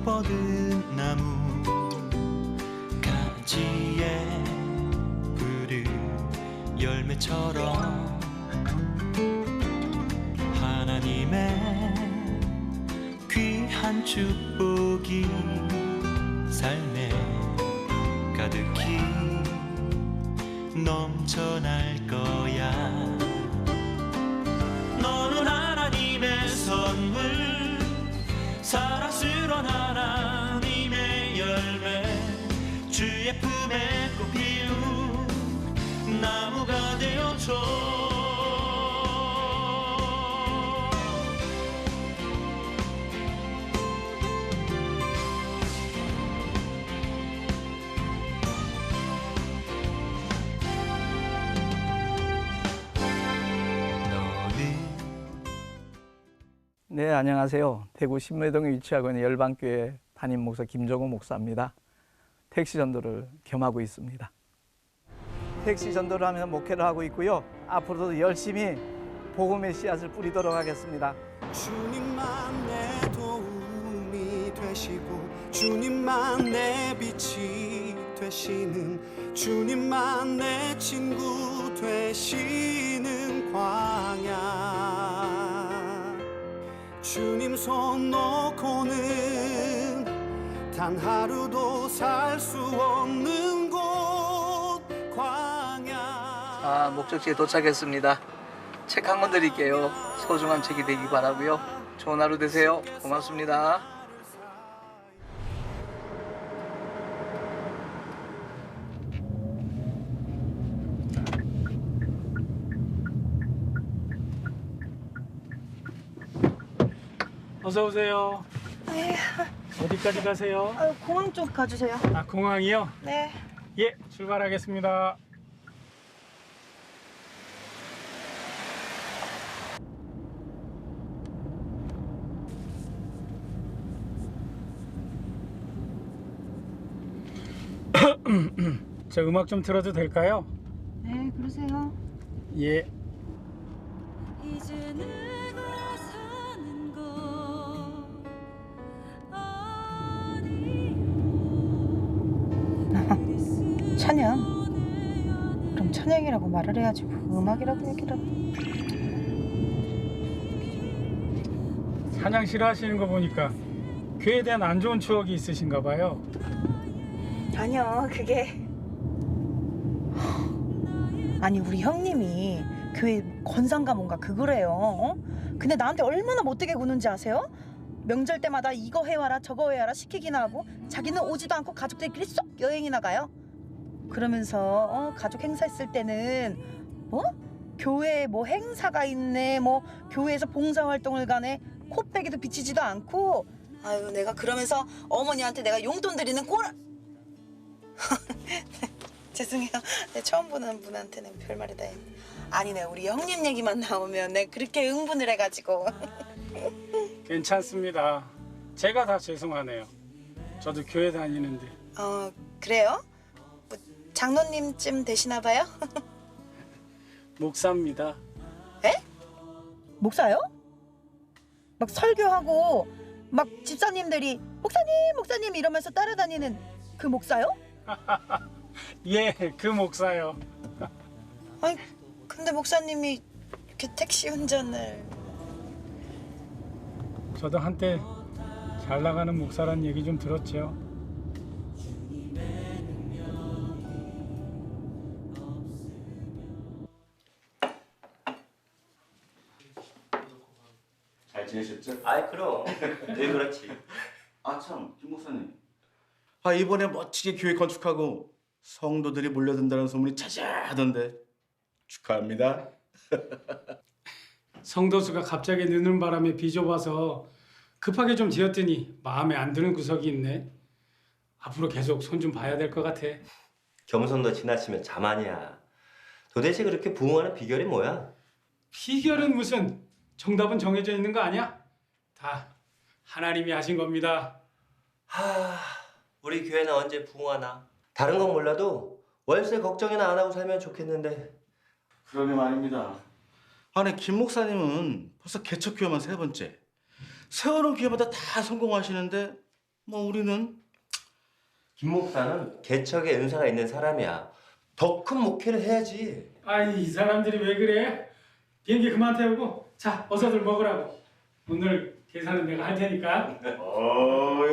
뻗은 나무 가지에 푸른 열매처럼 하나님의 귀한 축복이 삶에 가득히 넘쳐날 거야. 너는 하나님의 선물, 사랑스러운 하나님의 열매, 주의 품에 꽃 피운 나무가 되어줘. 네, 안녕하세요. 대구 신매동에 위치하고 있는 열방교회 담임 목사 김정우 목사입니다. 택시 전도를 겸하고 있습니다. 택시 전도를 하면서 목회를 하고 있고요. 앞으로도 열심히 복음의 씨앗을 뿌리도록 하겠습니다. 주님만 내 도움이 되시고 주님만 내 빛이 되시는, 주님만 내 친구 되시는 광야. 주님 손 놓고는 단 하루도 살 수 없는 곳 광야. 목적지에 도착했습니다. 책 한 권 드릴게요. 소중한 책이 되기 바라고요. 좋은 하루 되세요. 고맙습니다. 어서 오세요. 네. 어디까지 가세요? 공항 쪽 가주세요. 아, 공항이요? 네. 예, 출발하겠습니다. 저 음악 좀 틀어도 될까요? 네, 그러세요. 예. 이제 내가 사는 곳 어디요? 찬양. 그럼 찬양이라고 말을 해야지 뭐 음악이라고 얘기를. 찬양 싫어하시는 거 보니까 교회에 대한 안 좋은 추억이 있으신가 봐요. 아니요, 그게 아니 우리 형님이 교회 권상가 뭔가 그거래요. 어? 근데 나한테 얼마나 못되게 구는지 아세요? 명절 때마다 이거 해와라 저거 해와라 시키기나 하고 자기는 오지도 않고 가족들끼리 쏙 여행이나 가요. 그러면서 가족 행사 있을 때는 교회에 뭐 행사가 있네, 뭐 교회에서 봉사활동을 가네, 코빼기도 비치지도 않고. 아유, 내가 그러면서 어머니한테 내가 용돈 드리는 꼴을 죄송해요. 네, 처음 보는 분한테는 별말이 다 했네. 아니, 내가 우리 형님 얘기만 나오면 내가 그렇게 응분을 해가지고. 괜찮습니다. 제가 다 죄송하네요. 저도 교회 다니는데. 그래요? 뭐 장로님쯤 되시나 봐요? 목사입니다. 에? 목사요? 막 설교하고 막 집사님들이 목사님 이러면서 따라다니는 그 목사요? 예, 그 목사요. 아니, 근데 목사님이 이렇게 택시 운전을. 저도 한때 잘 나가는 목사란 얘기 좀 들었죠. 잘 지내셨죠? 아이 그럼 늘 그렇지. 아 참, 김 목사님. 이번에 멋지게 교회 건축하고 성도들이 몰려든다는 소문이 자자하던데 축하합니다. 성도수가 갑자기 느는 바람에 비좁아서 급하게 좀 지었더니 마음에 안 드는 구석이 있네. 앞으로 계속 손 좀 봐야 될 것 같아. 겸손도 지나치면 자만이야. 도대체 그렇게 부흥하는 비결이 뭐야? 비결은 무슨, 정답은 정해져 있는 거 아니야? 다 하나님이 하신 겁니다. 우리 교회는 언제 부흥하나? 다른 건 몰라도 월세 걱정이나 안 하고 살면 좋겠는데. 그러게 말입니다. 아니, 김 목사님은 벌써 개척교회만 3번째. 세워놓은 교회마다 다 성공하시는데 뭐 우리는 김 목사는 개척에 은사가 있는 사람이야. 더 큰 목회를 해야지. 아이, 이 사람들이 왜 그래? 비행기 그만 태우고 자, 어서들 먹으라고. 오늘 계산은 내가 할 테니까.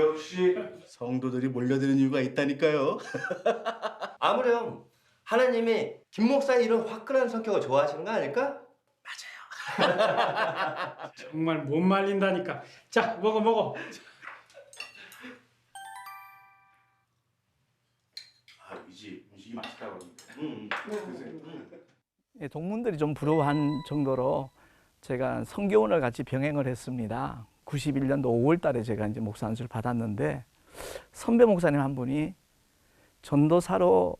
역시 성도들이 몰려드는 이유가 있다니까요. 아무렴 하나님이 김 목사의 이런 화끈한 성격을 좋아하시는 거 아닐까? 정말 못 말린다니까. 자, 먹어. 이지 음식이 맛있다고. 예, 동문들이 좀 부러워한 정도로 제가 성교원을 같이 병행을 했습니다. 91년도 5월 달에 제가 이제 목사 안수를 받았는데 선배 목사님 한 분이 전도사로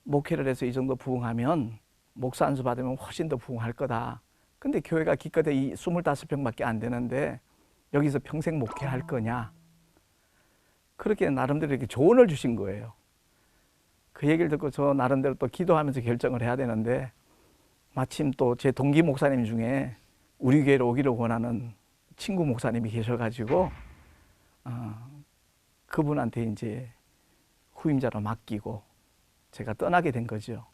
목회를 해서 이 정도 부흥하면 목사 안수 받으면 훨씬 더 부흥할 거다. 근데 교회가 기껏해 이 25평밖에 안 되는데 여기서 평생 목회할 거냐. 그렇게 나름대로 이렇게 조언을 주신 거예요. 그 얘기를 듣고 저 나름대로 또 기도하면서 결정을 해야 되는데 마침 또 제 동기 목사님 중에 우리 교회로 오기를 원하는 친구 목사님이 계셔가지고 그분한테 이제 후임자로 맡기고 제가 떠나게 된 거죠.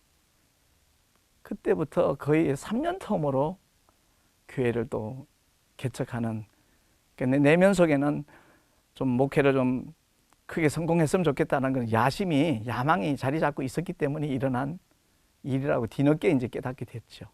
그때부터 거의 3년 텀으로 교회를 또 개척하는, 그러니까 내 내면 속에는 좀 목회를 좀 크게 성공했으면 좋겠다는 그런 야망이 자리 잡고 있었기 때문에 일어난 일이라고 뒤늦게 이제 깨닫게 됐죠.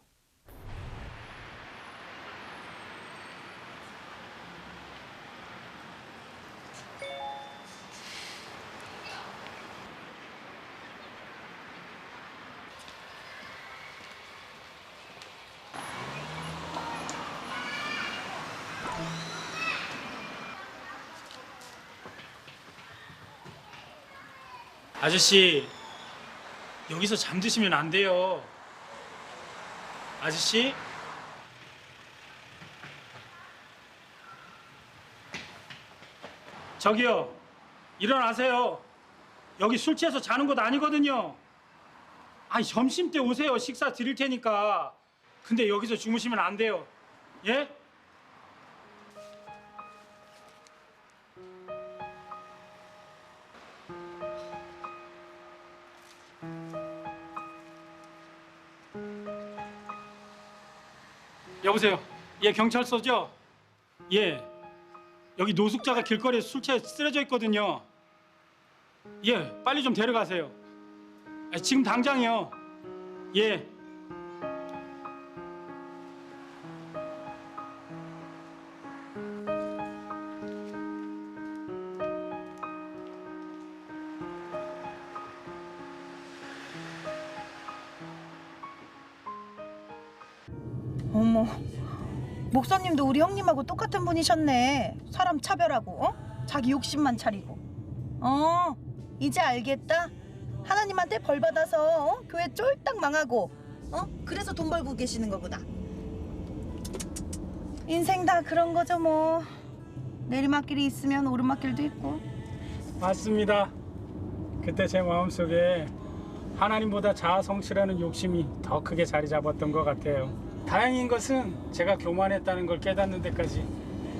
아저씨, 여기서 잠드시면 안 돼요. 아저씨? 저기요, 일어나세요. 여기 술 취해서 자는 곳 아니거든요. 아니, 점심 때 오세요. 식사 드릴 테니까. 근데 여기서 주무시면 안 돼요. 예? 여보세요. 예, 경찰서죠? 예. 여기 노숙자가 길거리에 술 취해 쓰러져 있거든요. 예, 빨리 좀 데려가세요. 아, 지금 당장이요. 예. 어머, 목사님도 우리 형님하고 똑같은 분이셨네. 사람 차별하고, 자기 욕심만 차리고. 이제 알겠다. 하나님한테 벌 받아서 교회 쫄딱 망하고, 그래서 돈 벌고 계시는 거구나. 인생 다 그런 거죠 뭐. 내리막길이 있으면 오르막길도 있고. 맞습니다. 그때 제 마음속에 하나님보다 자아 성취라는 욕심이 더 크게 자리 잡았던 것 같아요. 다행인 것은 제가 교만했다는 걸 깨닫는 데까지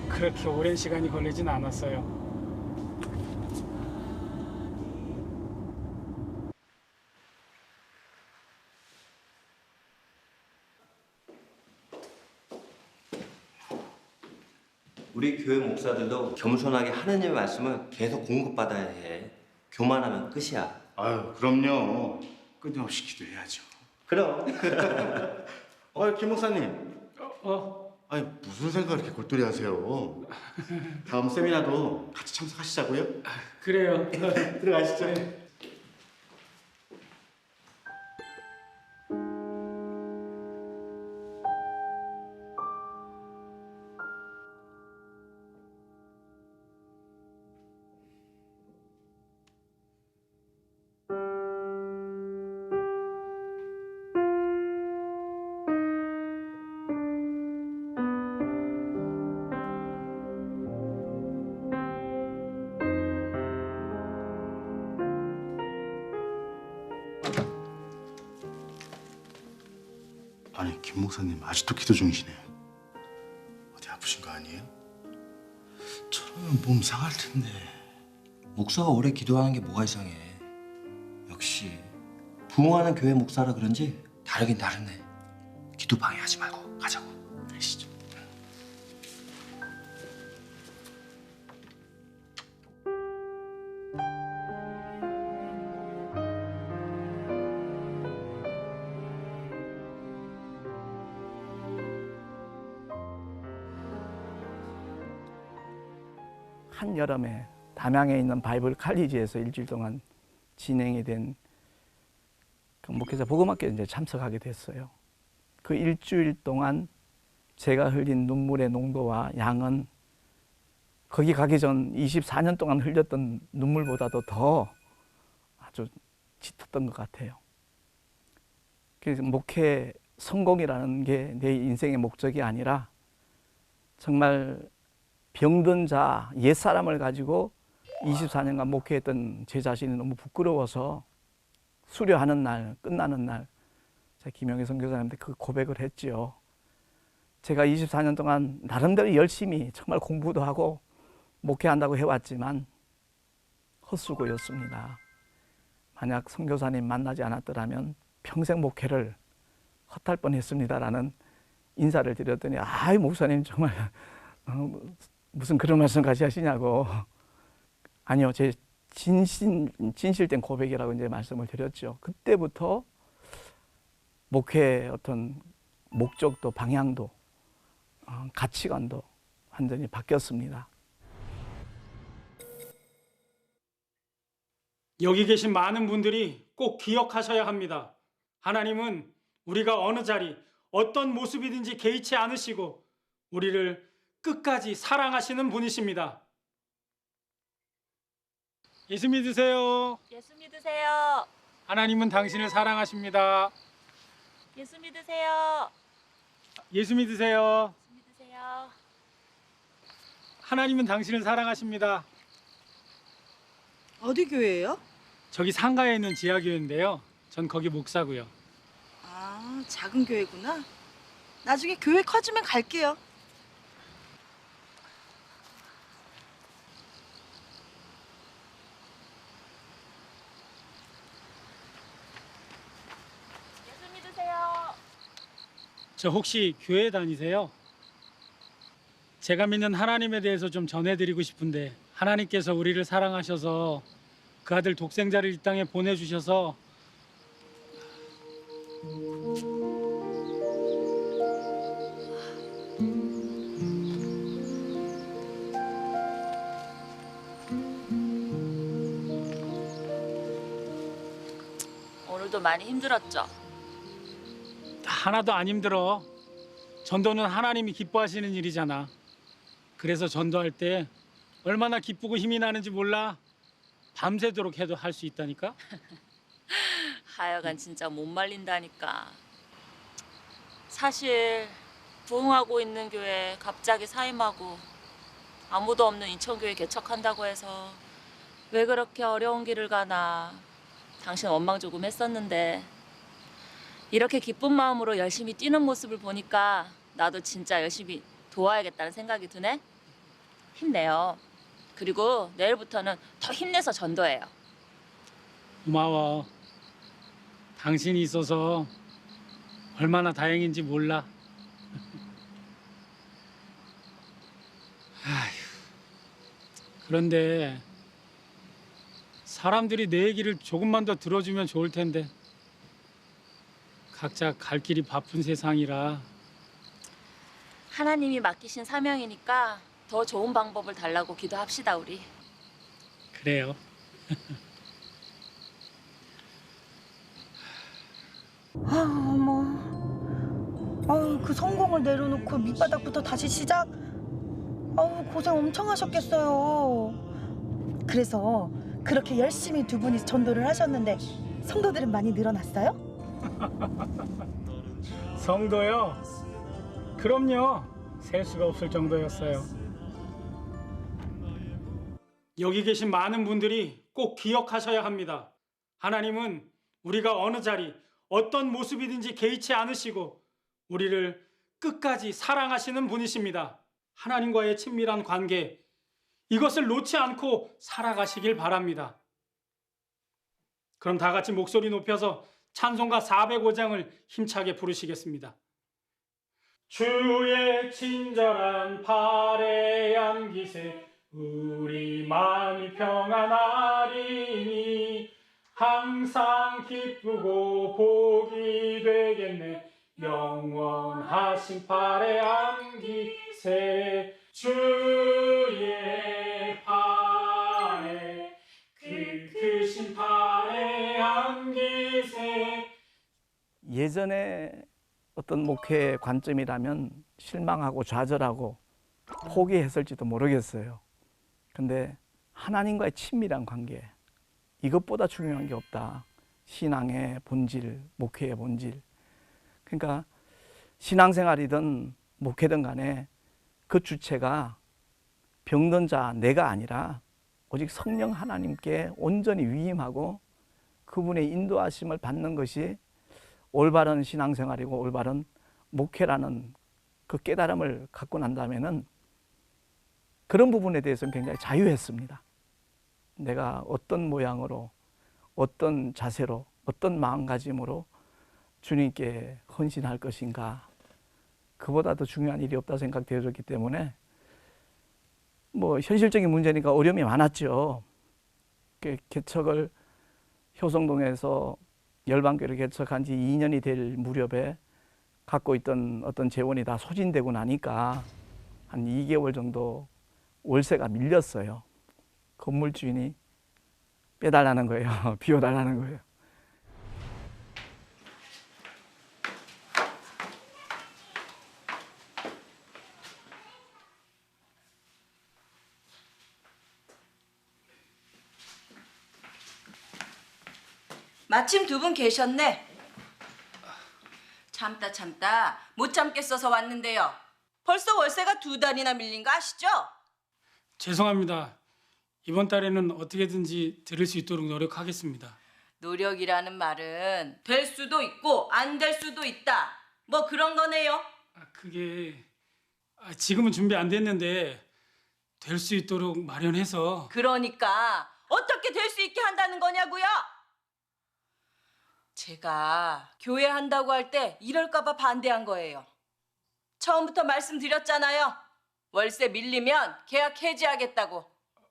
그렇게 오랜 시간이 걸리진 않았어요. 우리 교회 목사들도 겸손하게 하느님의 말씀을 계속 공급받아야 해. 교만하면 끝이야. 아유, 그럼요. 끊임없이 기도해야죠. 그럼. 김 목사님. 아니 무슨 생각을 이렇게 골똘히 하세요? 다음 세미나도 같이 참석하시자고요? 그래요. 들어가시죠. 아니 김 목사님 아직도 기도 중이시네요. 어디 아프신 거 아니에요? 저러면 몸 상할 텐데. 목사가 오래 기도하는 게 뭐가 이상해. 역시 부흥하는 교회 목사라 그런지 다르긴 다르네. 기도 방해하지 말고 가자고. 아시죠? 한여름에 담양에 있는 바이블 칼리지에서 일주일 동안 진행이 된 그 목회자 복음학교에 이제 참석하게 됐어요. 그 일주일 동안 제가 흘린 눈물의 농도와 양은 거기 가기 전 24년 동안 흘렸던 눈물보다도 더 아주 짙었던 것 같아요. 그래서 목회 성공이라는 게 내 인생의 목적이 아니라 정말 병든 자, 옛사람을 가지고 24년간 목회했던 제 자신이 너무 부끄러워서 수료하는 날, 끝나는 날 제가 김영희 선교사님한테 그 고백을 했지요. 제가 24년 동안 나름대로 열심히 정말 공부도 하고 목회한다고 해왔지만 헛수고였습니다. 만약 선교사님 만나지 않았더라면 평생 목회를 헛할 뻔했습니다라는 인사를 드렸더니 아이 목사님 정말 무슨 그런 말씀까지 하시냐고. 아니요, 제 진실된 고백이라고 이제 말씀을 드렸죠. 그때부터 목회의 어떤 목적도 방향도 가치관도 완전히 바뀌었습니다. 여기 계신 많은 분들이 꼭 기억하셔야 합니다. 하나님은 우리가 어느 자리, 어떤 모습이든지 개의치 않으시고 우리를 끝까지 사랑하시는 분이십니다. 예수 믿으세요. 예수 믿으세요. 하나님은 당신을 사랑하십니다. 예수 믿으세요. 예수 믿으세요. 예수 믿으세요. 하나님은 당신을 사랑하십니다. 어디 교회예요? 저기 상가에 있는 지하교회인데요. 전 거기 목사고요. 아, 작은 교회구나. 나중에 교회 커지면 갈게요. 예수 믿으세요. 저 혹시 교회 다니세요? 제가 믿는 하나님에 대해서 좀 전해드리고 싶은데 하나님께서 우리를 사랑하셔서 그 아들 독생자를 이 땅에 보내주셔서 오늘도 많이 힘들었죠? 하나도 안 힘들어. 전도는 하나님이 기뻐하시는 일이잖아. 그래서 전도할 때 얼마나 기쁘고 힘이 나는지 몰라. 밤새도록 해도 할 수 있다니까. 하여간 진짜 못 말린다니까. 사실 부흥하고 있는 교회 갑자기 사임하고 아무도 없는 인천교회 개척한다고 해서 왜 그렇게 어려운 길을 가나 당신 원망 조금 했었는데 이렇게 기쁜 마음으로 열심히 뛰는 모습을 보니까 나도 진짜 열심히 도와야겠다는 생각이 드네. 힘내요. 그리고 내일부터는 더 힘내서 전도해요. 고마워. 당신이 있어서 얼마나 다행인지 몰라. 아휴, 그런데 사람들이 내 얘기를 조금만 더 들어주면 좋을 텐데 각자 갈 길이 바쁜 세상이라. 하나님이 맡기신 사명이니까 더 좋은 방법을 달라고 기도합시다 우리. 그래요. 아, 어머. 아유, 그 성공을 내려놓고 밑바닥부터 다시 시작? 아우, 고생 엄청 하셨겠어요. 그래서 그렇게 열심히 두 분이 전도를 하셨는데 성도들은 많이 늘어났어요? 성도요? 그럼요. 셀 수가 없을 정도였어요. 여기 계신 많은 분들이 꼭 기억하셔야 합니다. 하나님은 우리가 어느 자리, 어떤 모습이든지 개의치 않으시고 우리를 끝까지 사랑하시는 분이십니다. 하나님과의 친밀한 관계, 이것을 놓지 않고 살아가시길 바랍니다. 그럼 다 같이 목소리 높여서 찬송가 405장을 힘차게 부르시겠습니다. 주의 친절한 발에 안기세 우리 마음이 평안하리니 항상 기쁘고 복이 되겠네 영원하신 팔에 안기세 주의 팔에 그 크신 팔에 안기세. 예전에 어떤 목회의 관점이라면 실망하고 좌절하고 포기했을지도 모르겠어요. 근데 하나님과의 친밀한 관계, 이것보다 중요한 게 없다. 신앙의 본질, 목회의 본질. 그러니까 신앙생활이든 목회든 간에 그 주체가 병든 자, 내가 아니라 오직 성령 하나님께 온전히 위임하고 그분의 인도하심을 받는 것이 올바른 신앙생활이고 올바른 목회라는 그 깨달음을 갖고 난다면은 그런 부분에 대해서는 굉장히 자유했습니다. 내가 어떤 모양으로, 어떤 자세로, 어떤 마음가짐으로 주님께 헌신할 것인가. 그보다 더 중요한 일이 없다 생각되어졌기 때문에 뭐 현실적인 문제니까 어려움이 많았죠. 개척을 효성동에서 열방교를 개척한 지 2년이 될 무렵에 갖고 있던 어떤 재원이 다 소진되고 나니까 한 2개월 정도 월세가 밀렸어요. 건물 주인이 빼달라는 거예요. 비워달라는 거예요. 마침 두 분 계셨네. 참다 못 참겠어서 왔는데요. 벌써 월세가 2달이나 밀린 거 아시죠? 죄송합니다. 이번 달에는 어떻게든지 들을 수 있도록 노력하겠습니다. 노력이라는 말은 될 수도 있고 안 될 수도 있다. 뭐 그런 거네요. 그게 지금은 준비 안 됐는데 될 수 있도록 마련해서. 그러니까 어떻게 될 수 있게 한다는 거냐고요? 제가 교회 한다고 할 때 이럴까 봐 반대한 거예요. 처음부터 말씀드렸잖아요. 월세 밀리면 계약 해지하겠다고.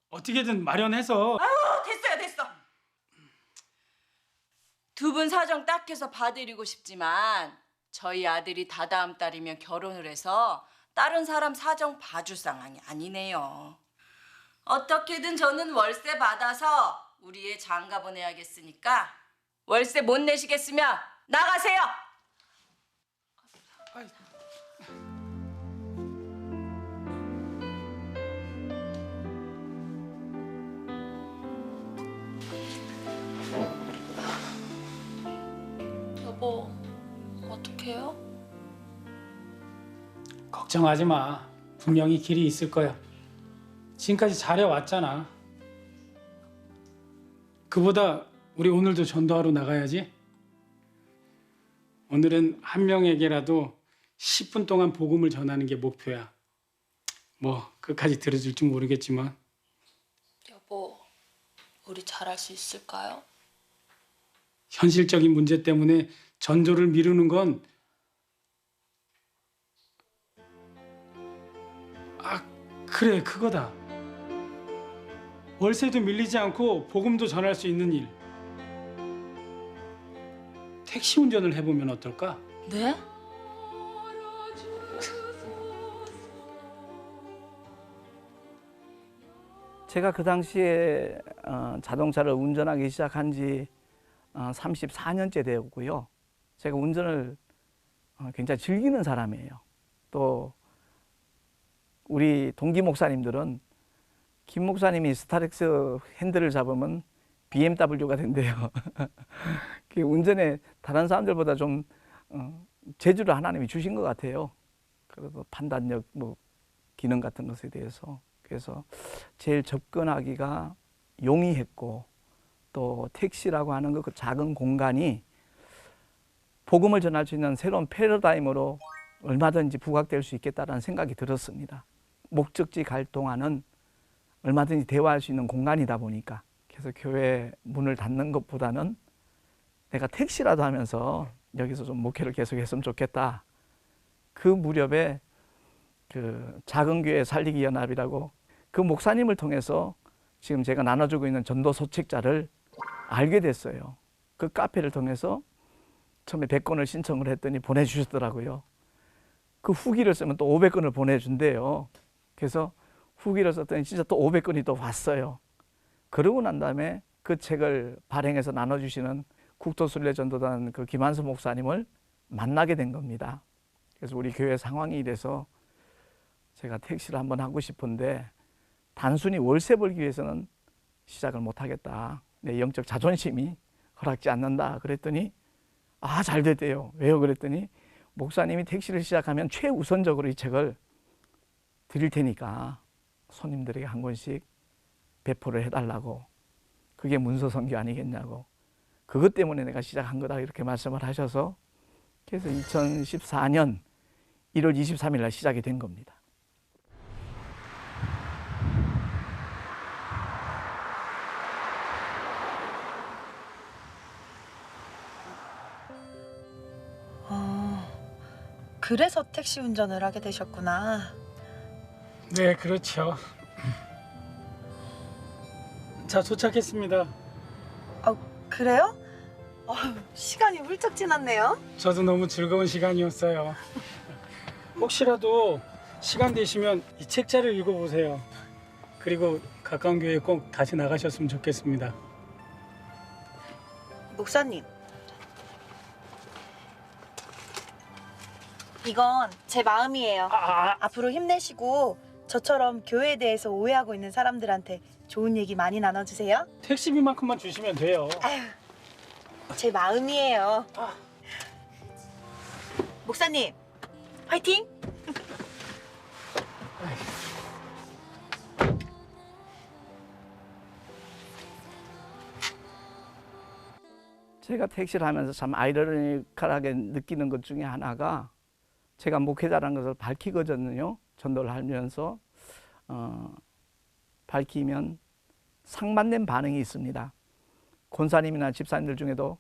어떻게든 마련해서. 아유, 됐어. 두 분 사정 딱 해서 봐드리고 싶지만 저희 아들이 다다음 달이면 결혼을 해서 다른 사람 사정 봐줄 상황이 아니네요. 어떻게든 저는 월세 받아서 우리 애 장가 보내야겠으니까 월세 못 내시겠으면 나가세요. 여보, 어떡해요? 걱정하지 마. 분명히 길이 있을 거야. 지금까지 잘해왔잖아. 그보다 우리 오늘도 전도하러 나가야지. 오늘은 한 명에게라도 10분 동안 복음을 전하는 게 목표야. 뭐 끝까지 들어줄지 모르겠지만. 여보, 우리 잘할 수 있을까요? 현실적인 문제 때문에 전도를 미루는 건 그래, 그거다. 월세도 밀리지 않고 복음도 전할 수 있는 일. 택시 운전을 해보면 어떨까? 네? 제가 그 당시에 자동차를 운전하기 시작한 지 34년째 되었고요. 제가 운전을 굉장히 즐기는 사람이에요. 또 우리 동기 목사님들은 김 목사님이 스타렉스 핸들을 잡으면 BMW가 된대요. 운전에 다른 사람들보다 좀 재주를 하나님이 주신 것 같아요. 그래도 판단력, 뭐 기능 같은 것에 대해서. 그래서 제일 접근하기가 용이했고, 또 택시라고 하는 그 작은 공간이 복음을 전할 수 있는 새로운 패러다임으로 얼마든지 부각될 수 있겠다는 생각이 들었습니다. 목적지 갈 동안은 얼마든지 대화할 수 있는 공간이다 보니까 그래서 교회 문을 닫는 것보다는 내가 택시라도 하면서 여기서 좀 목회를 계속했으면 좋겠다. 그 무렵에 그 작은 교회 살리기 연합이라고 그 목사님을 통해서 지금 제가 나눠주고 있는 전도 소책자를 알게 됐어요. 그 카페를 통해서 처음에 100건을 신청을 했더니 보내주셨더라고요. 그 후기를 쓰면 또 500건을 보내준대요. 그래서 후기를 썼더니 진짜 또 500건이 또 왔어요. 그러고 난 다음에 그 책을 발행해서 나눠주시는 국토순례전도단 그 김한수 목사님을 만나게 된 겁니다. 그래서 우리 교회 상황이 이래서 제가 택시를 한번 하고 싶은데 단순히 월세 벌기 위해서는 시작을 못 하겠다. 내 영적 자존심이 허락지 않는다. 그랬더니 아, 잘 됐대요. 왜요? 그랬더니 목사님이 택시를 시작하면 최우선적으로 이 책을 드릴 테니까 손님들에게 한 권씩 배포를 해달라고. 그게 문서 선교 아니겠냐고. 그것 때문에 내가 시작한 거다 이렇게 말씀을 하셔서 그래서 2014년 1월 23일 날 시작이 된 겁니다. 그래서 택시 운전을 하게 되셨구나. 네, 그렇죠. 자, 도착했습니다. 그래요? 시간이 훌쩍 지났네요. 저도 너무 즐거운 시간이었어요. 혹시라도 시간 되시면 이 책자를 읽어보세요. 그리고 가까운 교회에 꼭 다시 나가셨으면 좋겠습니다. 목사님, 이건 제 마음이에요. 앞으로 힘내시고 저처럼 교회에 대해서 오해하고 있는 사람들한테 좋은 얘기 많이 나눠주세요. 택시비만큼만 주시면 돼요. 아유, 제 마음이에요. 목사님, 화이팅! 제가 택시를 하면서 참 아이러니컬하게 느끼는 것 중에 하나가 제가 목회자라는 것을 밝히거든요. 전도를 하면서 밝히면 상반된 반응이 있습니다. 권사님이나 집사님들 중에도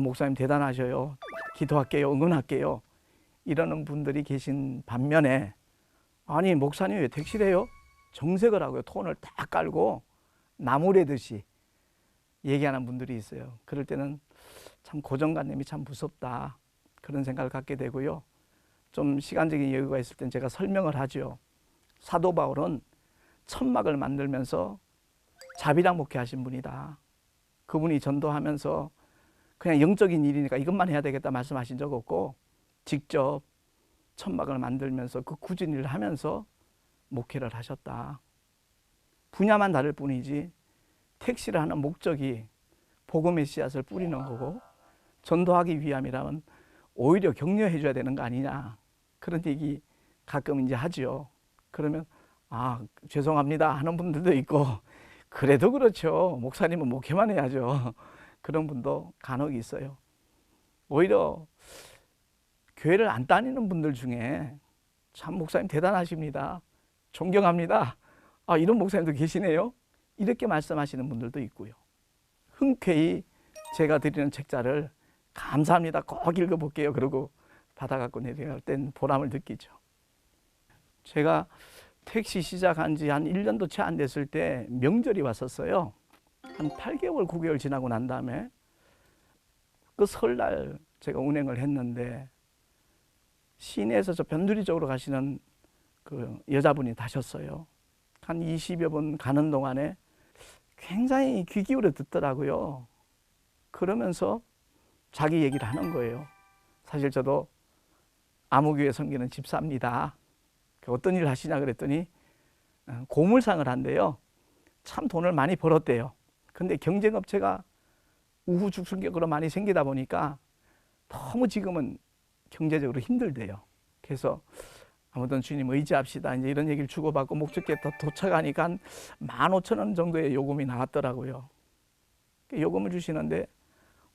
목사님 대단하셔요. 기도할게요. 응원할게요. 이러는 분들이 계신 반면에 아니 목사님 왜 택시를 해요? 정색을 하고요. 톤을 딱 깔고 나무래듯이 얘기하는 분들이 있어요. 그럴 때는 참 고정관념이 참 무섭다. 그런 생각을 갖게 되고요. 좀 시간적인 여유가 있을 땐 제가 설명을 하죠. 사도 바울은 천막을 만들면서 자비랑 목회하신 분이다. 그분이 전도하면서 그냥 영적인 일이니까 이것만 해야 되겠다 말씀하신 적 없고 직접 천막을 만들면서 그 굳은 일을 하면서 목회를 하셨다. 분야만 다를 뿐이지 택시를 하는 목적이 복음의 씨앗을 뿌리는 거고 전도하기 위함이라면 오히려 격려해 줘야 되는 거 아니냐. 그런 얘기 가끔 이제 하죠. 그러면 죄송합니다 하는 분들도 있고 그래도 그렇죠. 목사님은 목회만 해야죠. 그런 분도 간혹 있어요. 오히려 교회를 안 다니는 분들 중에 참 목사님 대단하십니다. 존경합니다. 이런 목사님도 계시네요. 이렇게 말씀하시는 분들도 있고요. 흔쾌히 제가 드리는 책자를 감사합니다. 꼭 읽어볼게요. 그러고 받아갖고 내려갈 땐 보람을 느끼죠. 제가 택시 시작한 지 한 1년도 채 안 됐을 때 명절이 왔었어요. 한 8개월, 9개월 지나고 난 다음에 그 설날 제가 운행을 했는데 시내에서 저 변두리 쪽으로 가시는 그 여자분이 타셨어요. 한 20여 분 가는 동안에 굉장히 귀 기울여 듣더라고요. 그러면서 자기 얘기를 하는 거예요. 사실 저도 아무교회 섬기는 집사입니다. 어떤 일을 하시냐 그랬더니 고물상을 한대요. 참 돈을 많이 벌었대요. 근데 경쟁업체가 우후죽순격으로 많이 생기다 보니까 너무 지금은 경제적으로 힘들대요. 그래서 아무튼 주님 의지합시다. 이제 이런 얘기를 주고받고 목적지에 도착하니까 한 15,000원 정도의 요금이 나왔더라고요. 요금을 주시는데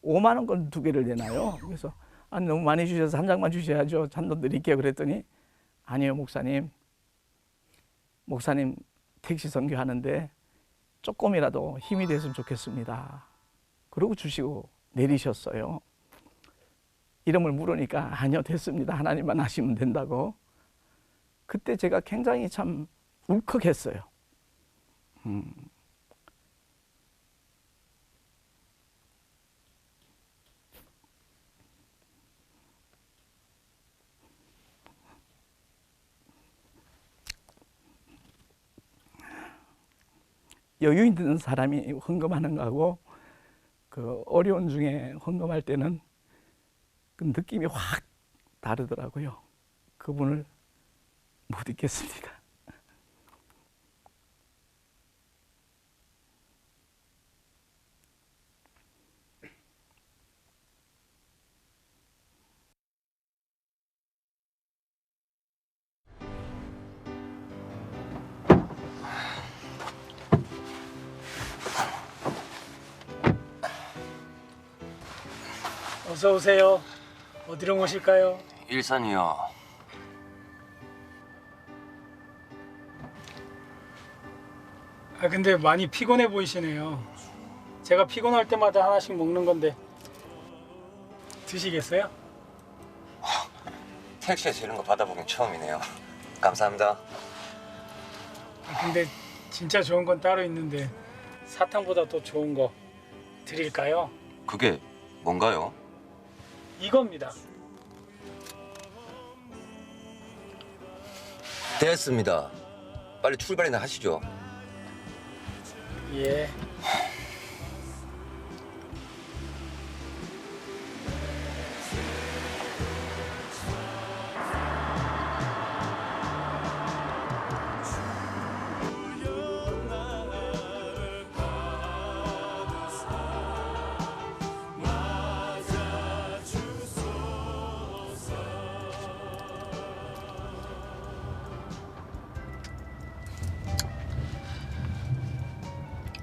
5만 원권 2개를 내나요? 그래서 아니 너무 많이 주셔서 한 장만 주셔야죠. 잔돈 드릴게요. 그랬더니 아니요 목사님 택시 선교하는데 조금이라도 힘이 됐으면 좋겠습니다. 그러고 주시고 내리셨어요. 이름을 물으니까 아니요, 됐습니다. 하나님만 하시면 된다고. 그때 제가 굉장히 참 울컥했어요. 여유 있는 사람이 헌금하는 거하고 그 어려운 중에 헌금할 때는 그 느낌이 확 다르더라고요. 그분을 못 잊겠습니다. 어서 오세요. 어디로 모실까요? 일산이요. 근데 많이 피곤해 보이시네요. 제가 피곤할 때마다 하나씩 먹는 건데 드시겠어요? 택시에서 이런 거 받아보긴 처음이네요. 감사합니다. 근데 진짜 좋은 건 따로 있는데 사탕보다 더 좋은 거 드릴까요? 그게 뭔가요? 이겁니다. 됐습니다. 빨리 출발이나 하시죠. 예.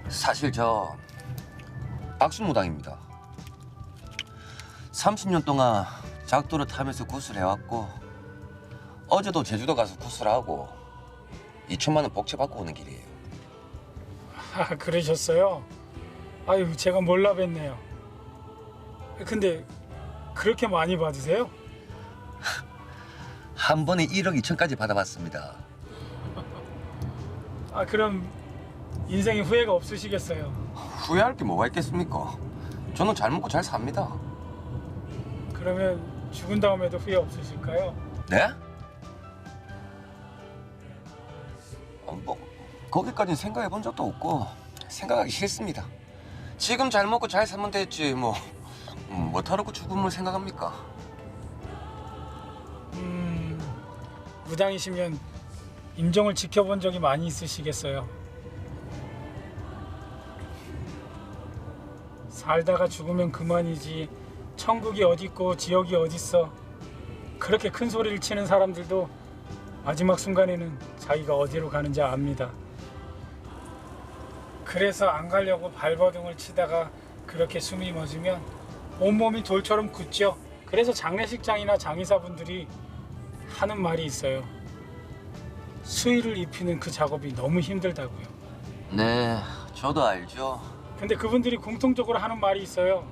사실 저 박수무당입니다. 30년 동안 작도를 타면서 구슬해왔고 어제도 제주도 가서 구슬하고 2천만 원 복채 받고 오는 길이에요. 그러셨어요? 아유, 제가 몰라 뵀네요. 근데 그렇게 많이 받으세요? 한 번에 1억 2천까지 받아봤습니다. 그럼 인생에 후회가 없으시겠어요? 후회할 게 뭐가 있겠습니까? 저는 잘 먹고 잘 삽니다. 그러면 죽은 다음에도 후회 없으실까요? 네? 뭐 거기까지는 생각해 본 적도 없고 생각하기 싫습니다. 지금 잘 먹고 잘 살면 됐지 뭐 다르고 죽음을 생각합니까? 무당이시면 임종을 지켜본 적이 많이 있으시겠어요. 살다가 죽으면 그만이지 천국이 어딨고 지옥이 어딨어, 그렇게 큰 소리를 치는 사람들도 마지막 순간에는 자기가 어디로 가는지 압니다. 그래서 안 가려고 발버둥을 치다가 그렇게 숨이 멎으면 온몸이 돌처럼 굳죠. 그래서 장례식장이나 장의사분들이 하는 말이 있어요. 수의를 입히는 그 작업이 너무 힘들다고요. 네, 저도 알죠. 근데 그분들이 공통적으로 하는 말이 있어요.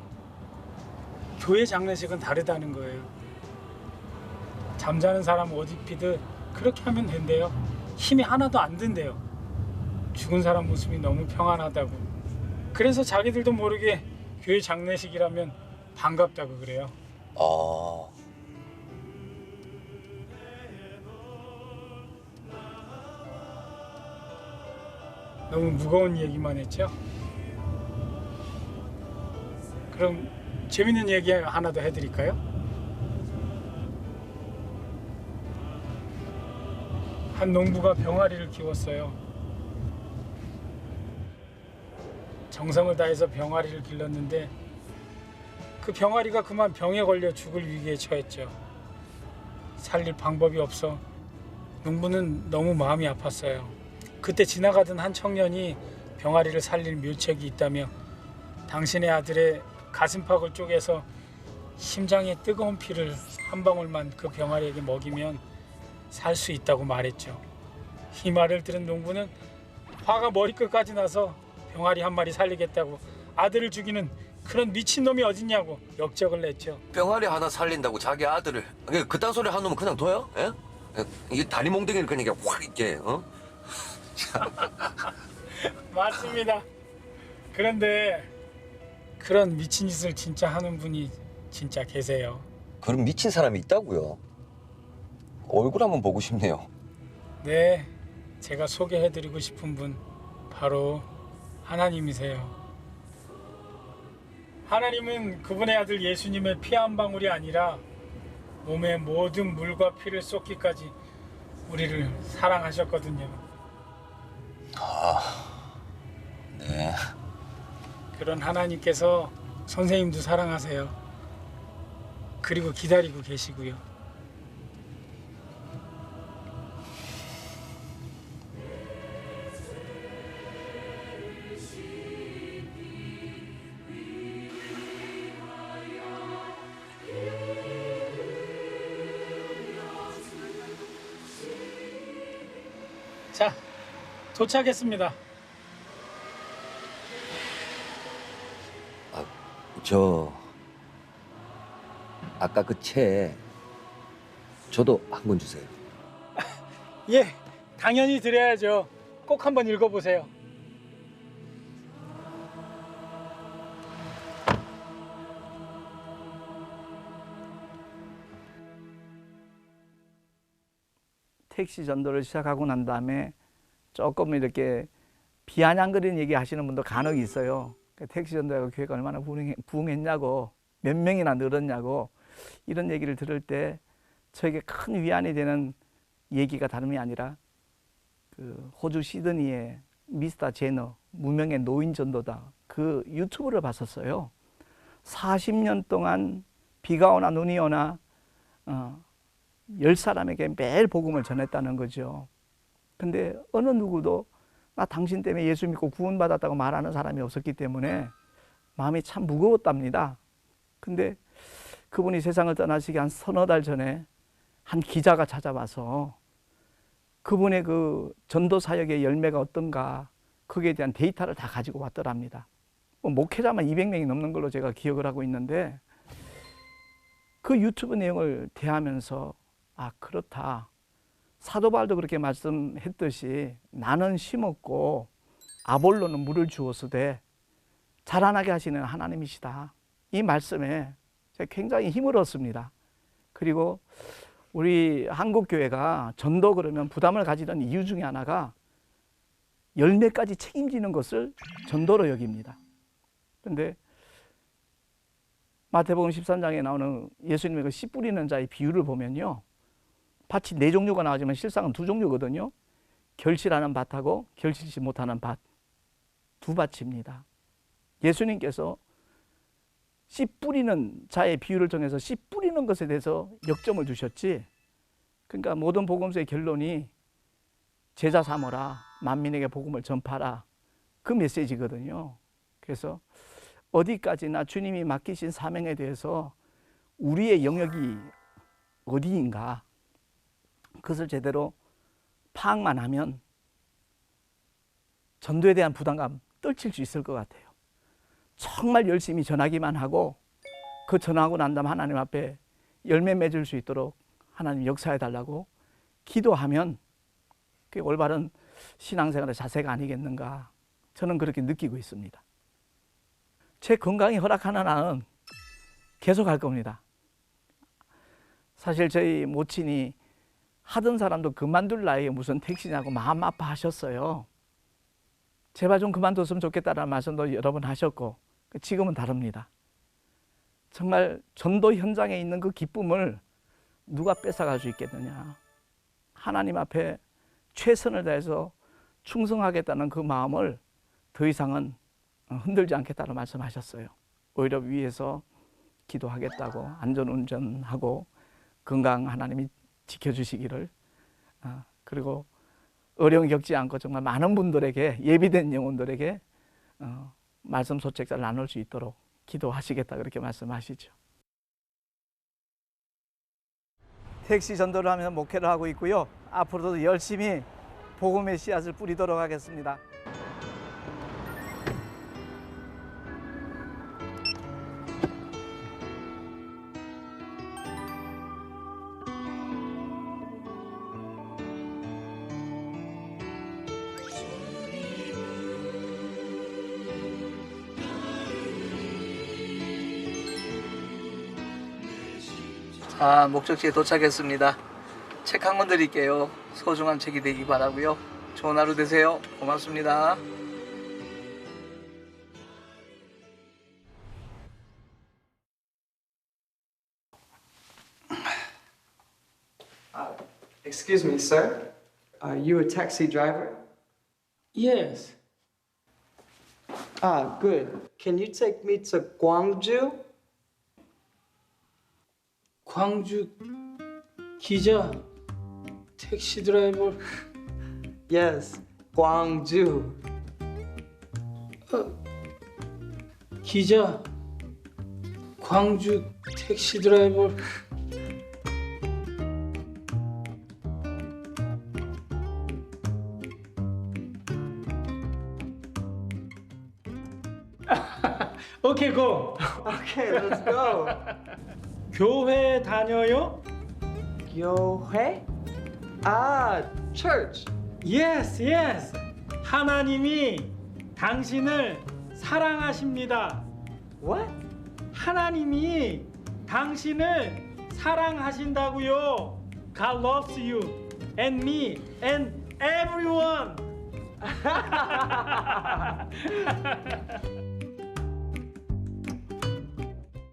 교회 장례식은 다르다는 거예요. 잠자는 사람 옷 입히듯 그렇게 하면 된대요. 힘이 하나도 안 든대요. 죽은 사람 모습이 너무 평안하다고. 그래서 자기들도 모르게 교회 장례식이라면 반갑다고 그래요. 너무 무거운 얘기만 했죠? 그럼 재밌는 얘기 하나 더 해드릴까요? 한 농부가 병아리를 키웠어요. 정성을 다해서 병아리를 길렀는데 그 병아리가 그만 병에 걸려 죽을 위기에 처했죠. 살릴 방법이 없어 농부는 너무 마음이 아팠어요. 그때 지나가던 한 청년이 병아리를 살릴 묘책이 있다며 당신의 아들의 가슴팍을 쪼개서 심장에 뜨거운 피를 한 방울만 그 병아리에게 먹이면 살 수 있다고 말했죠. 이 말을 들은 농부는 화가 머리끝까지 나서 병아리 한 마리 살리겠다고 아들을 죽이는 그런 미친놈이 어딨냐고 역적을 냈죠. 병아리 하나 살린다고 자기 아들을 그딴 소리 하는 놈은 그냥 둬요? 예? 이게 다리 몽둥이를 그냥 확 이렇게 맞습니다. 그런데 그런 미친 짓을 진짜 하는 분이 진짜 계세요. 그런 미친 사람이 있다고요? 얼굴 한번 보고 싶네요. 네, 제가 소개해드리고 싶은 분 바로 하나님이세요. 하나님은 그분의 아들 예수님의 피 한 방울이 아니라 몸의 모든 물과 피를 쏟기까지 우리를 사랑하셨거든요. 네. 그런 하나님께서 선생님도 사랑하세요. 그리고 기다리고 계시고요. 자, 도착했습니다. 저 아까 그 책 저도 한 권 주세요. 예, 당연히 드려야죠. 꼭 한번 읽어보세요. 택시 전도를 시작하고 난 다음에 조금 이렇게 비아냥거리는 얘기 하시는 분도 간혹 있어요. 택시 전도하고 교회가 얼마나 부흥했냐고, 몇 명이나 늘었냐고, 이런 얘기를 들을 때 저에게 큰 위안이 되는 얘기가 다름이 아니라 그 호주 시드니의 미스터 제너, 무명의 노인 전도다, 그 유튜브를 봤었어요. 40년 동안 비가 오나 눈이 오나 10사람에게 매일 복음을 전했다는 거죠. 근데 어느 누구도 나 당신 때문에 예수 믿고 구원받았다고 말하는 사람이 없었기 때문에 마음이 참 무거웠답니다. 근데 그분이 세상을 떠나시기 한 서너 달 전에 한 기자가 찾아와서 그분의 그 전도 사역의 열매가 어떤가, 거기에 대한 데이터를 다 가지고 왔더랍니다. 목회자만 200명이 넘는 걸로 제가 기억을 하고 있는데, 그 유튜브 내용을 대하면서 아, 그렇다. 사도 바울도 그렇게 말씀했듯이 나는 심었고 아볼로는 물을 주었으되 자라나게 하시는 하나님이시다. 이 말씀에 제가 굉장히 힘을 얻습니다. 그리고 우리 한국교회가 전도 그러면 부담을 가지는 이유 중에 하나가 열매까지 책임지는 것을 전도로 여깁니다. 그런데 마태복음 13장에 나오는 예수님의 그 씨 뿌리는 자의 비유를 보면요, 밭이 4종류가 나오지만 실상은 2종류거든요. 결실하는 밭하고 결실치 못하는 밭, 두 밭입니다. 예수님께서 씨 뿌리는 자의 비유를 통해서 씨 뿌리는 것에 대해서 역점을 주셨지, 그러니까 모든 복음서의 결론이 제자 삼으라, 만민에게 복음을 전파라, 그 메시지거든요. 그래서 어디까지나 주님이 맡기신 사명에 대해서 우리의 영역이 어디인가, 그것을 제대로 파악만 하면 전도에 대한 부담감 떨칠 수 있을 것 같아요. 정말 열심히 전하기만 하고 그 전하고 난 다음 하나님 앞에 열매 맺을 수 있도록 하나님 역사해 달라고 기도하면 그게 올바른 신앙생활의 자세가 아니겠는가, 저는 그렇게 느끼고 있습니다. 제 건강이 허락하는 한은 계속 할 겁니다. 사실 저희 모친이 하던 사람도 그만둘 나이에 무슨 택시냐고 마음 아파하셨어요. 제발 좀 그만뒀으면 좋겠다라는 말씀도 여러 번 하셨고, 지금은 다릅니다. 정말 전도 현장에 있는 그 기쁨을 누가 뺏어갈 수 있겠느냐. 하나님 앞에 최선을 다해서 충성하겠다는 그 마음을 더 이상은 흔들지 않겠다고 말씀하셨어요. 오히려 위에서 기도하겠다고, 안전운전하고 건강 하나님이 지켜주시기를, 그리고 어려움 겪지 않고 정말 많은 분들에게, 예비된 영혼들에게 말씀 소책자를 나눌 수 있도록 기도하시겠다, 그렇게 말씀하시죠. 택시 전도를 하면서 목회를 하고 있고요. 앞으로도 열심히 복음의 씨앗을 뿌리도록 하겠습니다. 자, 목적지에 도착했습니다. 책 한 권 드릴게요. 소중한 책이 되기 바라고요. 좋은 하루 되세요. 고맙습니다. Excuse me, sir. Are you a taxi driver? Yes. Ah, good. Can you take me to Gwangju? 광주 기자 택시 드라이버 Yes, Gwangju. 기자 광주 택시 드라이버 오케이 고. Okay, let's go. 교회 다녀요? 교회? Ah, church. Yes, yes. 하나님이 당신을 사랑하십니다. What? 하나님이 당신을 사랑하신다고요. God loves you and me and everyone.